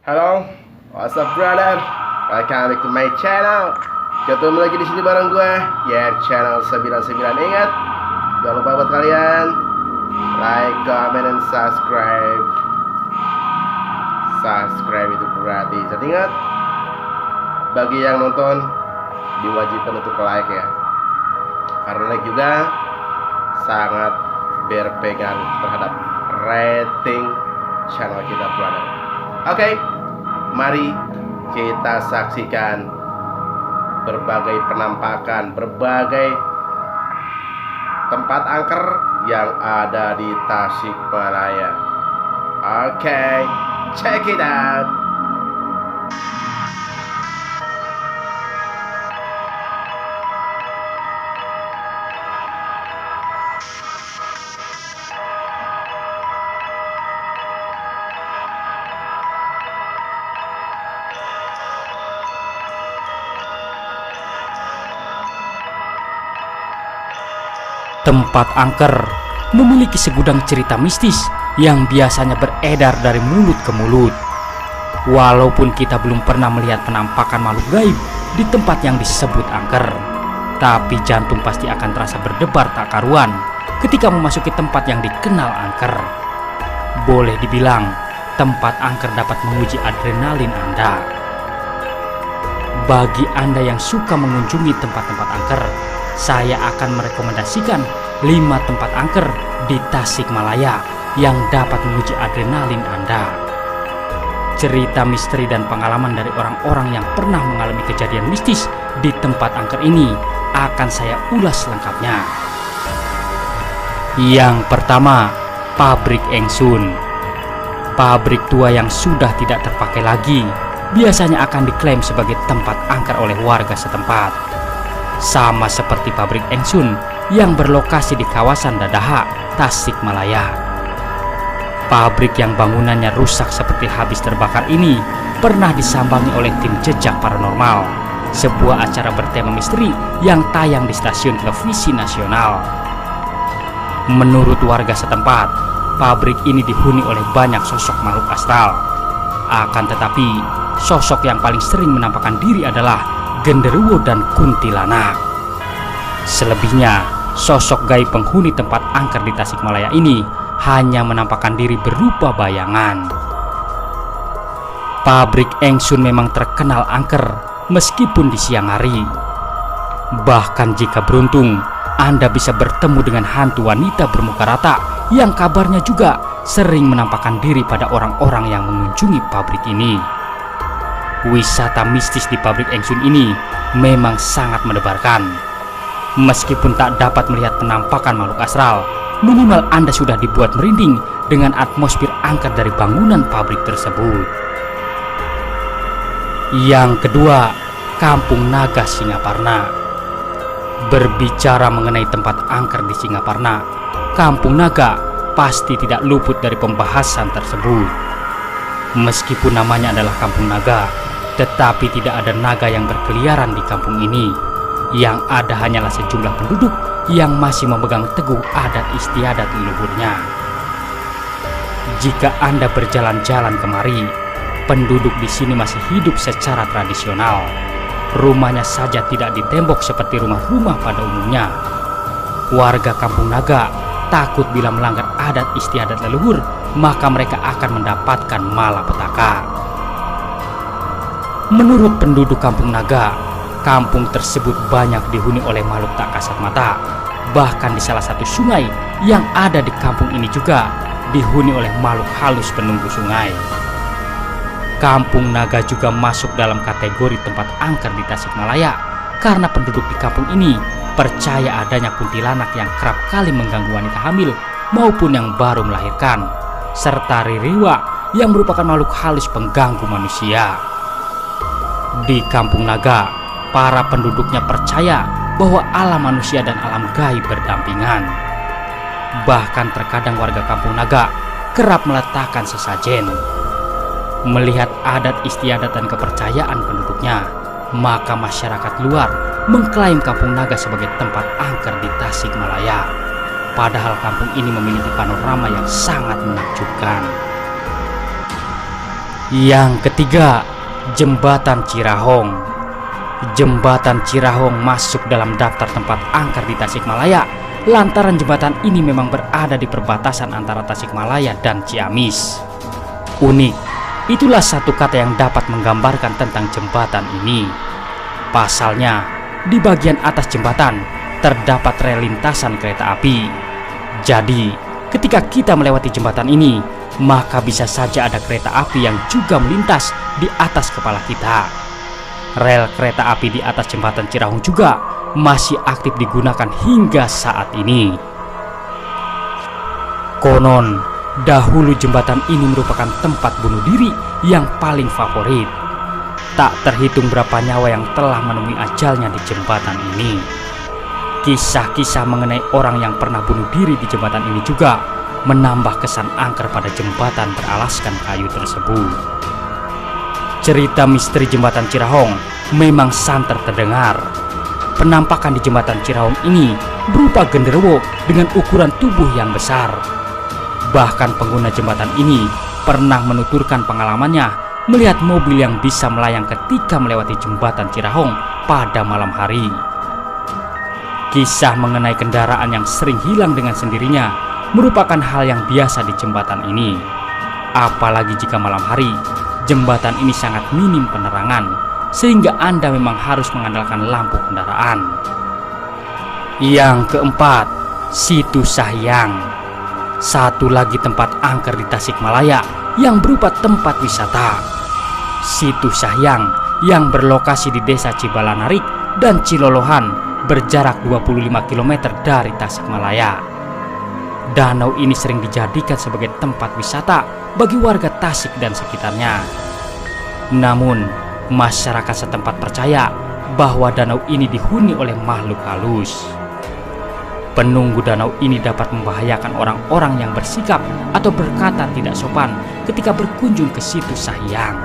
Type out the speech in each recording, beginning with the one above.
Halo, what's up brother? Welcome back to my channel. Ketemu lagi di sini bareng gue, channel 99. Ingat, jangan lupa buat kalian like, comment, dan subscribe. Subscribe itu gratis. Dan ingat, bagi yang nonton diwajibkan untuk like ya, karena like juga sangat berpengaruh terhadap rating channel kita brother. Oke, mari kita saksikan berbagai penampakan, berbagai tempat angker yang ada di Tasikmalaya. Oke, check it out. Tempat angker memiliki segudang cerita mistis yang biasanya beredar dari mulut ke mulut. Walaupun kita belum pernah melihat penampakan makhluk gaib di tempat yang disebut angker, tapi jantung pasti akan terasa berdebar tak karuan ketika memasuki tempat yang dikenal angker. Boleh dibilang, tempat angker dapat menguji adrenalin Anda. Bagi Anda yang suka mengunjungi tempat-tempat angker, saya akan merekomendasikan 5 tempat angker di Tasikmalaya yang dapat menguji adrenalin Anda. Cerita misteri dan pengalaman dari orang-orang yang pernah mengalami kejadian mistis di tempat angker ini akan saya ulas lengkapnya. Yang pertama, Pabrik Engsun. Pabrik tua yang sudah tidak terpakai lagi biasanya akan diklaim sebagai tempat angker oleh warga setempat. Sama seperti pabrik Engsun yang berlokasi di kawasan Dadaha, Tasikmalaya. Pabrik yang bangunannya rusak seperti habis terbakar ini pernah disambangi oleh tim Jejak Paranormal, sebuah acara bertema misteri yang tayang di stasiun televisi nasional. Menurut warga setempat, pabrik ini dihuni oleh banyak sosok makhluk astral. Akan tetapi, sosok yang paling sering menampakkan diri adalah genderuwo dan kuntilanak. Selebihnya, sosok gaib penghuni tempat angker di Tasikmalaya ini hanya menampakkan diri berupa bayangan. Pabrik Engsun memang terkenal angker meskipun di siang hari. Bahkan jika beruntung, Anda bisa bertemu dengan hantu wanita bermuka rata yang kabarnya juga sering menampakkan diri pada orang-orang yang mengunjungi pabrik ini. Wisata mistis di pabrik Engsun ini memang sangat mendebarkan. Meskipun tak dapat melihat penampakan makhluk astral, minimal Anda sudah dibuat merinding dengan atmosfer angker dari bangunan pabrik tersebut. Yang kedua, Kampung Naga Singaparna. Berbicara mengenai tempat angker di Singaparna, Kampung Naga pasti tidak luput dari pembahasan tersebut. Meskipun namanya adalah Kampung Naga, tetapi tidak ada naga yang berkeliaran di kampung ini. Yang ada hanyalah sejumlah penduduk yang masih memegang teguh adat istiadat leluhurnya. Jika Anda berjalan-jalan kemari, penduduk di sini masih hidup secara tradisional. Rumahnya saja tidak ditembok seperti rumah-rumah pada umumnya. Warga Kampung Naga takut bila melanggar adat istiadat leluhur, maka mereka akan mendapatkan malapetaka. Menurut penduduk Kampung Naga, kampung tersebut banyak dihuni oleh makhluk tak kasat mata. Bahkan di salah satu sungai yang ada di kampung ini juga dihuni oleh makhluk halus penunggu sungai. Kampung Naga juga masuk dalam kategori tempat angker di Tasikmalaya karena penduduk di kampung ini percaya adanya kuntilanak yang kerap kali mengganggu wanita hamil maupun yang baru melahirkan, serta ririwa yang merupakan makhluk halus pengganggu manusia. Di Kampung Naga, para penduduknya percaya bahwa alam manusia dan alam gaib berdampingan. Bahkan terkadang warga Kampung Naga kerap meletakkan sesajen. Melihat adat istiadat dan kepercayaan penduduknya, maka masyarakat luar mengklaim Kampung Naga sebagai tempat angker di Tasikmalaya. Padahal kampung ini memiliki panorama yang sangat menakjubkan. Yang ketiga, Jembatan Cirahong. Jembatan Cirahong masuk dalam daftar tempat angker di Tasikmalaya lantaran jembatan ini memang berada di perbatasan antara Tasikmalaya dan Ciamis. Unik, itulah satu kata yang dapat menggambarkan tentang jembatan ini. Pasalnya, di bagian atas jembatan terdapat rel lintasan kereta api. Jadi, ketika kita melewati jembatan ini, maka bisa saja ada kereta api yang juga melintas di atas kepala kita. Rel kereta api di atas jembatan Cirahong juga masih aktif digunakan hingga saat ini. Konon, dahulu jembatan ini merupakan tempat bunuh diri yang paling favorit. Tak terhitung berapa nyawa yang telah menemui ajalnya di jembatan ini. Kisah-kisah mengenai orang yang pernah bunuh diri di jembatan ini juga menambah kesan angker pada jembatan beralaskan kayu tersebut. Cerita misteri jembatan Cirahong memang santer terdengar. Penampakan di jembatan Cirahong ini berupa genderuwo dengan ukuran tubuh yang besar. Bahkan pengguna jembatan ini pernah menuturkan pengalamannya melihat mobil yang bisa melayang ketika melewati jembatan Cirahong pada malam hari. Kisah mengenai kendaraan yang sering hilang dengan sendirinya merupakan hal yang biasa di jembatan ini. Apalagi jika malam hari, jembatan ini sangat minim penerangan, sehingga Anda memang harus mengandalkan lampu kendaraan. Yang keempat, Situ Sahyang. Satu lagi tempat angker di Tasikmalaya yang berupa tempat wisata. Situ Sahyang yang berlokasi di Desa Cibalanarik dan Cilolohan berjarak 25 km dari Tasikmalaya. Danau ini sering dijadikan sebagai tempat wisata bagi warga Tasik dan sekitarnya. Namun, masyarakat setempat percaya bahwa danau ini dihuni oleh makhluk halus. Penunggu danau ini dapat membahayakan orang-orang yang bersikap atau berkata tidak sopan ketika berkunjung ke Situ Sahyang.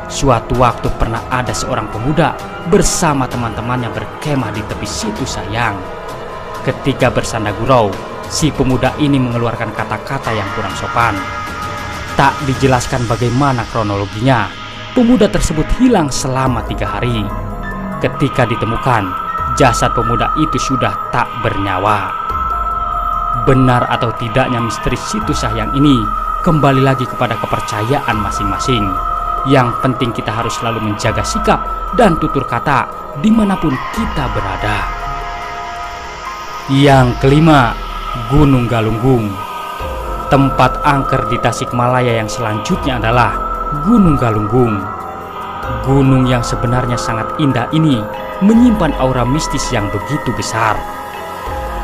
Suatu waktu pernah ada seorang pemuda bersama teman-temannya berkemah di tepi Situ Sahyang. Ketika bersanda gurau, si pemuda ini mengeluarkan kata-kata yang kurang sopan. Tak dijelaskan bagaimana kronologinya. Pemuda tersebut hilang selama 3 hari. Ketika ditemukan, jasad pemuda itu sudah tak bernyawa. Benar atau tidaknya misteri Situ Sahyang ini kembali lagi kepada kepercayaan masing-masing. Yang penting kita harus selalu menjaga sikap dan tutur kata dimanapun kita berada. Yang kelima, Gunung Galunggung. Tempat angker di Tasikmalaya yang selanjutnya adalah Gunung Galunggung. Gunung yang sebenarnya sangat indah ini menyimpan aura mistis yang begitu besar.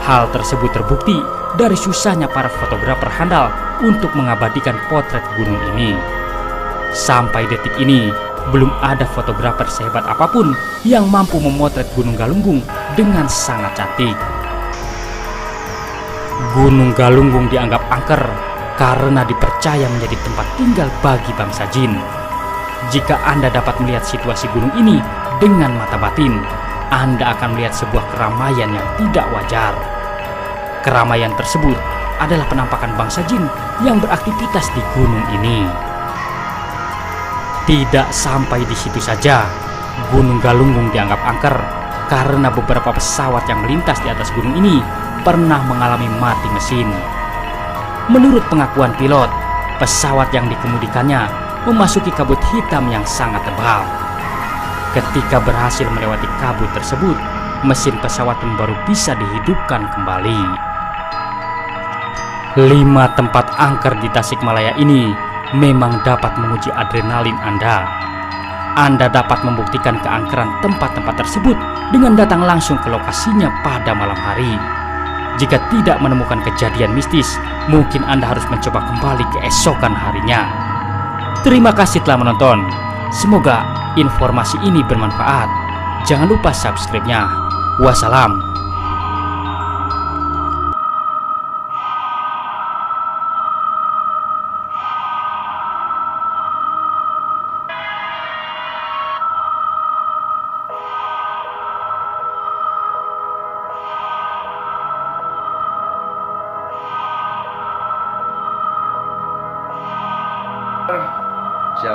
Hal tersebut terbukti dari susahnya para fotografer handal untuk mengabadikan potret gunung ini. Sampai detik ini, belum ada fotografer sehebat apapun yang mampu memotret Gunung Galunggung dengan sangat cantik. Gunung Galunggung dianggap angker karena dipercaya menjadi tempat tinggal bagi bangsa jin. Jika Anda dapat melihat situasi gunung ini dengan mata batin, Anda akan melihat sebuah keramaian yang tidak wajar. Keramaian tersebut adalah penampakan bangsa jin yang beraktivitas di gunung ini. Tidak sampai di situ saja, Gunung Galunggung dianggap angker karena beberapa pesawat yang melintas di atas gunung ini pernah mengalami mati mesin. Menurut pengakuan pilot, pesawat yang dikemudikannya memasuki kabut hitam yang sangat tebal. Ketika berhasil melewati kabut tersebut, mesin pesawat pun baru bisa dihidupkan kembali. 5 tempat angker di Tasikmalaya ini memang dapat menguji adrenalin Anda. Anda dapat membuktikan keangkeran tempat-tempat tersebut dengan datang langsung ke lokasinya pada malam hari. Jika tidak menemukan kejadian mistis, mungkin Anda harus mencoba kembali keesokan harinya. Terima kasih telah menonton. Semoga informasi ini bermanfaat. Jangan lupa subscribe-nya. Wassalam.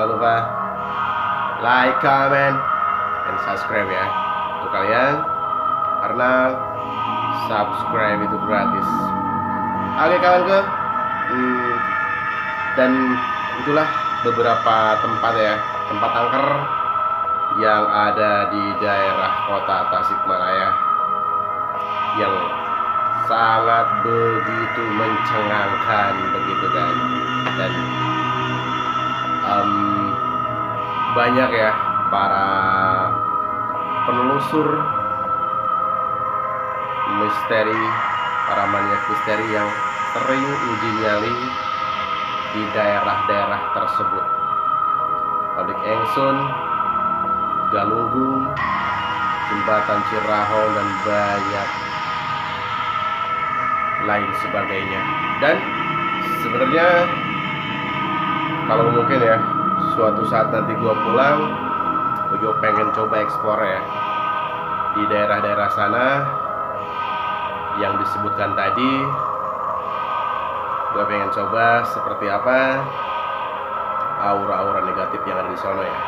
jangan lupa like, comment, dan subscribe ya untuk kalian, karena subscribe itu gratis. Oke kawanku, dan itulah beberapa tempat ya, tempat angker yang ada di daerah kota Tasikmalaya yang sangat begitu mencengangkan begitu kan. Dan banyak ya para penelusur misteri, para maniak misteri yang sering uji nyali di daerah-daerah tersebut. Pabrik Engsun, Galunggung, Jembatan Cirahong, dan banyak lain sebagainya. Dan sebenarnya kalau mungkin ya, suatu saat nanti gua pulang, gua juga pengen coba eksplor ya di daerah-daerah sana yang disebutkan tadi. Gue pengen coba seperti apa aura-aura negatif yang ada di sana ya.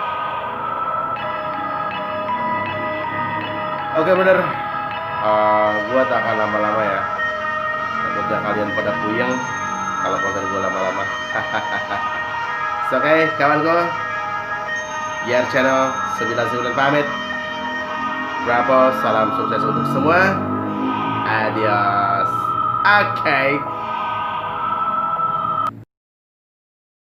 Oke bener, gue tak akan lama-lama ya, takutnya kalian pada puyeng kalau konten gue lama-lama. Oke kawanku, Biar Channel 99 pamit. Bravo, salam sukses untuk semua. Adios. Oke.